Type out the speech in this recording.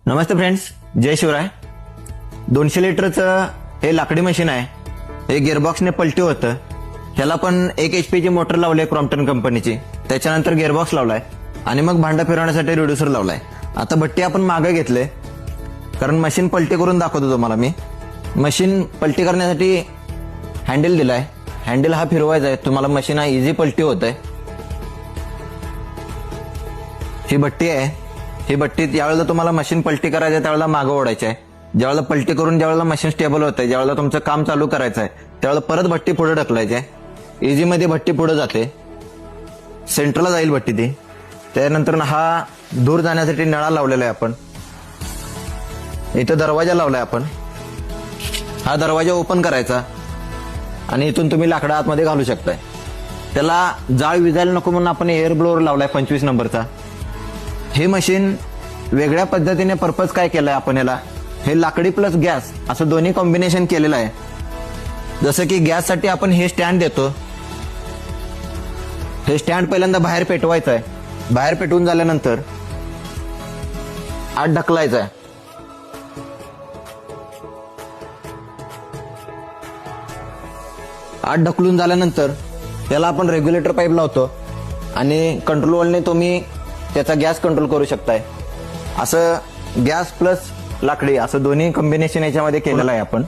नमस्ते friends, जय शिवराय. 200 लिटरचं हे लाकडी मशीन आहे. हे गिअरबॉक्सने पलटी होतं. ह्याला पण 1 HP ची मोटर लावली क्रॉम्प्टन कंपनीची. त्याच्यानंतर गिअरबॉक्स लावलाय आणि मग भांडं फिरवण्यासाठी रिड्युसर लावलाय. आता भट्टी आपण मागे घेतले कारण मशीन पलटी करून दाखवतो तुम्हाला मी. मशीन पलटी करण्यासाठी हँडल दिलाय. हँडल हा फिरवायचा आहे तुम्हाला. मशीन हा इझी पलटी होत आहे. ही भट्टी आहे. ही भट्टी ज्यावेळेला तुम्हाला मशीन पलटी करायचं आहे त्यावेळेला मागं ओढायची आहे. ज्यावेळेला पलटी करून ज्यावेळेला मशीन स्टेबल होत आहे, ज्यावेळेला तुमचं काम चालू करायचं आहे त्यावेळेला परत भट्टी पुढे ढकलायची आहे. इझी मध्ये भट्टी पुढे जाते. सेंटरला जाईल भट्टी ती. त्यानंतर हा दूर जाण्यासाठी नळा लावलेला आहे आपण. इथं दरवाजा लावलाय आपण. हा दरवाजा ओपन करायचा आणि इथून तुम्ही लाकडं आतमध्ये घालू शकताय. त्याला जाळ विजायला नको म्हणून आपण एअर ब्लोअर लावलाय 25 नंबरचा. हे मशीन वेगळ्या पद्धतीने पर्पज काय केलंय आपण याला, हे लाकडी प्लस गॅस असं दोन्ही कॉम्बिनेशन केलेलं आहे. जसं की गॅससाठी आपण हे स्टँड देतो. हे स्टँड पहिल्यांदा बाहेर पेटवायचं आहे. बाहेर पेटवून झाल्यानंतर आत ढकलायचं आहे. आत ढकलून झाल्यानंतर त्याला आपण रेग्युलेटर पाईप लावतो आणि कंट्रोलवरने तुम्ही त्याचा गॅस कंट्रोल करू शकताय. असं गॅस प्लस लाकडी असं दोन्ही कॉम्बिनेशन याच्यामध्ये केलेलं आहे आपण.